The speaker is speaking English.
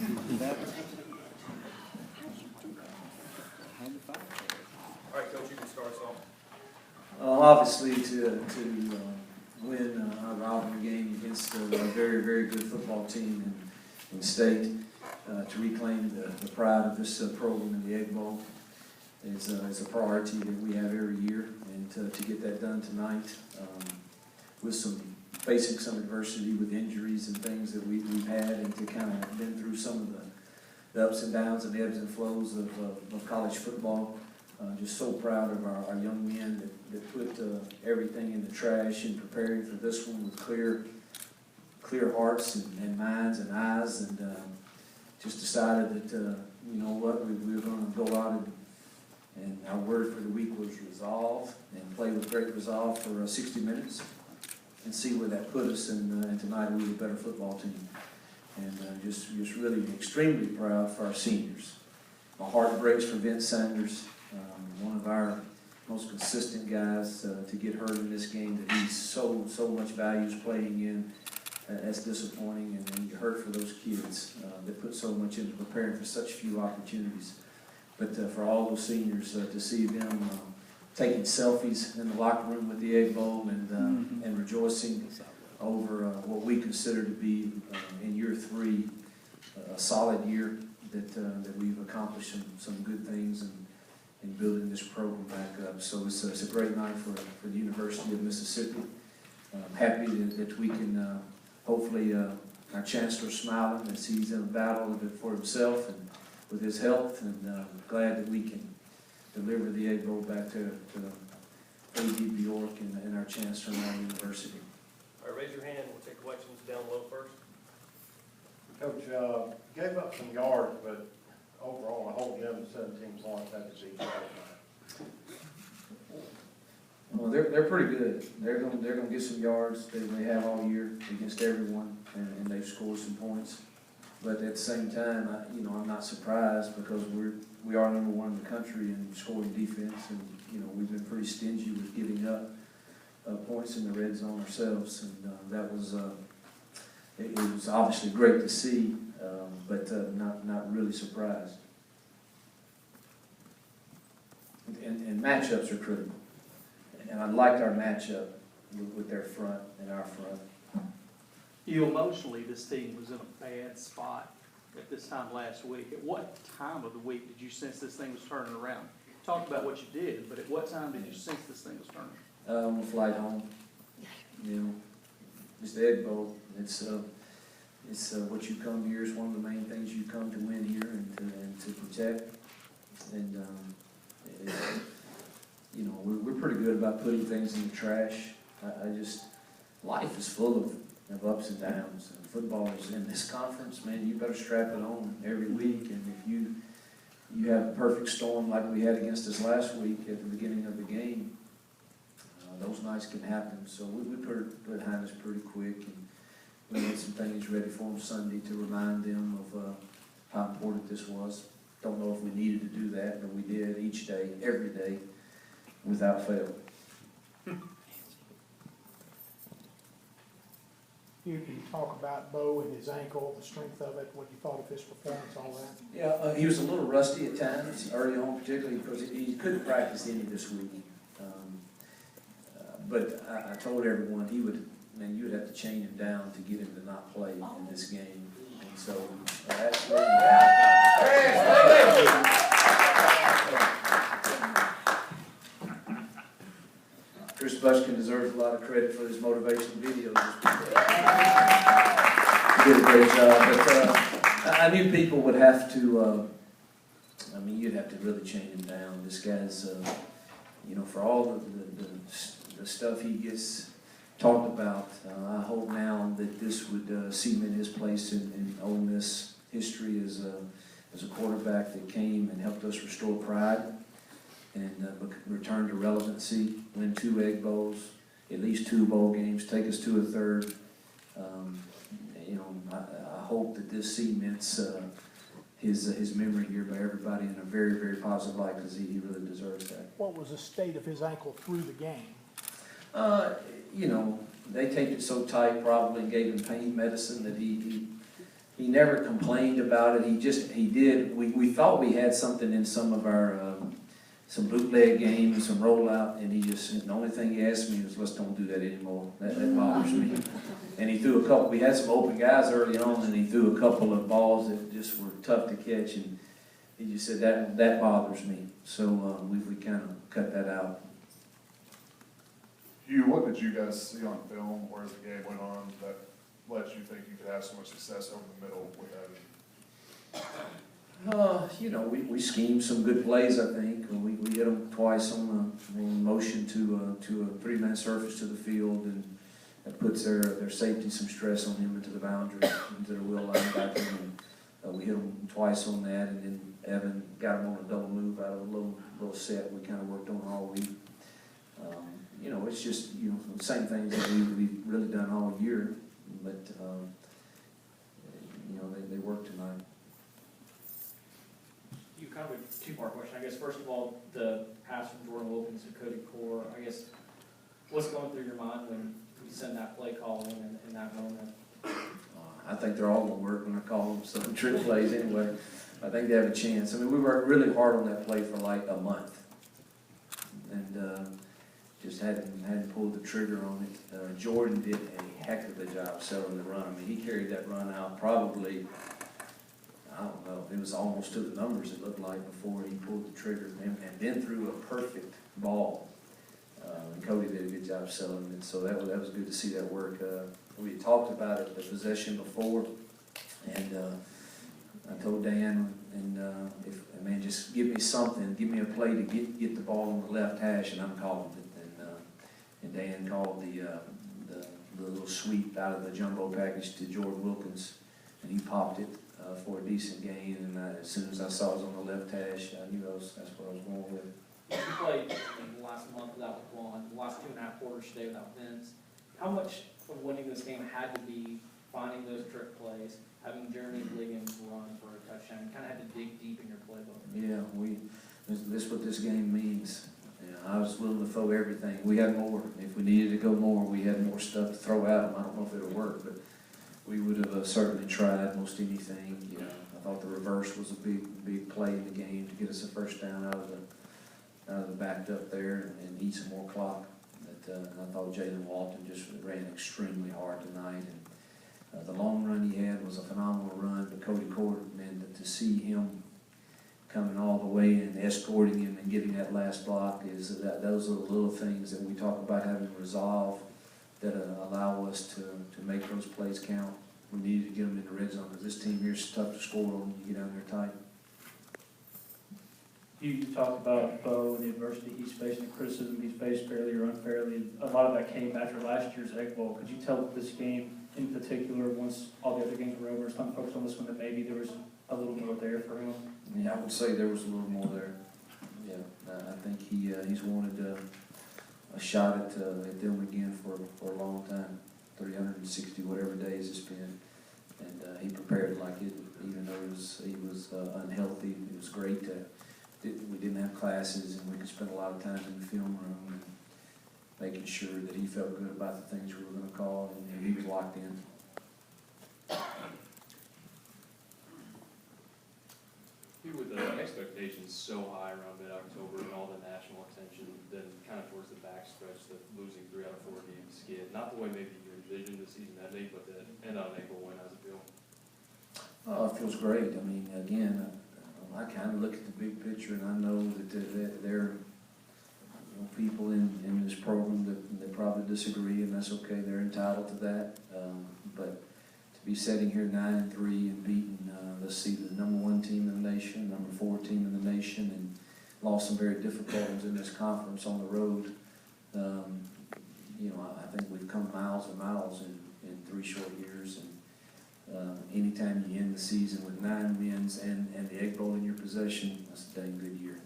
All right, Coach, you can start us off. Obviously, to win our rivalry game against a very, very good football team in state, to reclaim the pride of this program in the Egg Bowl is a priority that we have every year, and to get that done tonight, with facing some adversity with injuries and things that we've had, and to kind of been through some of the ups and downs and ebbs and flows of college football. Just so proud of our young men that put everything in the trash in preparing for this one with clear hearts and minds and eyes, and just decided that, you know what, we were going to go out and our word for the week was resolve, and play with great resolve for 60 minutes and see where that put us, and tonight we were a better football team. And just really extremely proud for our seniors. My heart breaks for Vince Sanders, one of our most consistent guys, to get hurt in this game that he so much values playing in. That's disappointing, and then you hurt for those kids that put so much into preparing for such few opportunities. But for all those seniors, to see them taking selfies in the locker room with the Egg Bowl and rejoicing over what we consider to be in year 3 a solid year, that we've accomplished some good things in building this program back up. So it's a great night for the University of Mississippi. I'm happy that we can hopefully our chancellor's smiling as he's in a battle for himself and with his health, and glad that we can deliver the Egg Bowl back to A.D. Bjork and our chancellor and our university. All right, raise your hand. We'll take questions down low first. Coach, gave up some yards, but overall, the whole 11-17 points had to be tonight. Well, they're pretty good. They're gonna get some yards. They have all year against everyone, and they've scored some points. But at the same time, I'm not surprised, because we are number 1 in the country in scoring defense, and we've been pretty stingy with giving up points in the red zone ourselves, and that was it was obviously great to see, but not really surprised. And matchups are critical, and I liked our matchup with their front and our front. You emotionally, this team was in a bad spot at this time last week. At what time of the week did you sense this thing was turning around? Talk about what you did, but at what time did you sense this thing was turning? On the flight home, it's the Egg Bowl. It's what you come here is one of the main things you come to win here and to protect. And we're pretty good about putting things in the trash. Life is full of ups and downs. And football is in this conference, man. You better strap it on every week. And if you have a perfect storm like we had against us last week at the beginning of the game, those nights can happen. So we put it behind us pretty quick, and we had some things ready for them Sunday to remind them of how important this was. Don't know if we needed to do that, but we did each day, every day, without fail. You can talk about Bo and his ankle, the strength of it, what you thought of his performance, all that. Yeah, he was a little rusty at times early on, particularly because he couldn't practice any this week. But I told everyone you would have to chain him down to get him to not play in this game. And so that's Chris Bushkin deserves a lot of credit for his motivational videos. He did a great job. But I knew people would have to, you'd have to really chain him down. This guy's, for all the stuff he gets talked about, I hope now that this would cement his place in Ole Miss history as a quarterback that came and helped us restore pride and return to relevancy, win 2 Egg Bowls, at least 2 bowl games, take us to a 3rd. I hope that this cements his memory here by everybody in a very, very positive light, because he really deserves that. What was the state of his ankle through the game? They taped it so tight, probably, and gave him pain medicine that he he never complained about it. He did, we thought we had something in some of our, some bootleg games, some rollout, and he just, the only thing he asked me was, let's don't do that anymore. That bothers me. And he threw a couple, we had some open guys early on, and he threw a couple of balls that just were tough to catch, and he just said, that bothers me. So we kind of cut that out. Hugh, what did you guys see on film or as the game went on that led you think you could have so much success over the middle with that? We schemed some good plays, I think. We hit them twice on motion to a three-man surface to the field, and that puts their safety some stress on him into the boundary, into their will linebacker. And we hit them twice on that, and then Evan got him on a double move out of a little set we kind of worked on all week. It's just, the same things that we've really done all year, but, they work tonight. You kind of a two-part question. I guess, first of all, the pass from Jordan Wilkins to Cody Core, I guess, what's going through your mind when you send that play call in that moment? I think they're all going to work when I call them some trick plays anyway. I think they have a chance. I mean, we worked really hard on that play for like a month, and just hadn't pulled the trigger on it. Jordan did a heck of a job selling the run. I mean, he carried that run out probably, I don't know, it was almost to the numbers it looked like before he pulled the trigger, and then threw a perfect ball. And Cody did a good job selling it, so that was good to see that work. We had talked about it, the possession before, and I told Dan, just give me something, give me a play to get the ball on the left hash, and I'm calling it. And Dan called the little sweep out of the jumbo package to Jordan Wilkins, and he popped it for a decent gain. And as soon as I saw it was on the left hash, I knew that's what I was going with. You played the last month without Juan, the last 2.5 quarters today without Vince. How much of winning this game had to be finding those trick plays, having Jeremy Liggins run for a touchdown? You kind of had to dig deep in your playbook. Yeah, this is what this game means. I was willing to throw everything. We had more. If we needed to go more, we had more stuff to throw at them. I don't know if it'll work, but we would have certainly tried most anything. I thought the reverse was a big play in the game to get us a first down out of the backed up there and eat some more clock. And I thought Jalen Walton just ran extremely hard tonight. And the long run he had was a phenomenal run. But Cody Core, man, to see him coming all the way and escorting him and getting that last block, those are the little things that we talk about having resolve that allow us to make those plays count. We need to get them in the red zone because this team here is tough to score on when you get down there tight. You talked about Bo and the adversity he's facing, the criticism he's faced fairly or unfairly. A lot of that came after last year's Egg Bowl. Could you tell this game in particular, once all the other games were over, some folks on this one, that maybe there was a little more there for him? Yeah, I would say there was a little more there. Yeah, I think he's wanted a shot at them again for a long time, 360 whatever days it's been, and he prepared like it, even though he was unhealthy. It was great we didn't have classes, and we could spend a lot of time in the film room and making sure that he felt good about the things we were going to call, and he was locked in. With the expectations so high around mid-October and all the national attention, then kind of towards the backstretch, the losing 3 out of 4 games skid, not the way maybe you envisioned the season ending, but the end on an April win, how's it feel? Oh, it feels great. I mean, again, I kind of look at the big picture, and I know that there are people in this program that probably disagree, and that's okay. They're entitled to that. But to be sitting here 9-3 and beating, let's see, the #1 team in the nation, #4 team in the nation, and lost some very difficult ones in this conference on the road. I think we've come miles and miles in 3 short years. And anytime you end the season with 9 wins and the Egg Bowl in your possession, that's a dang good year.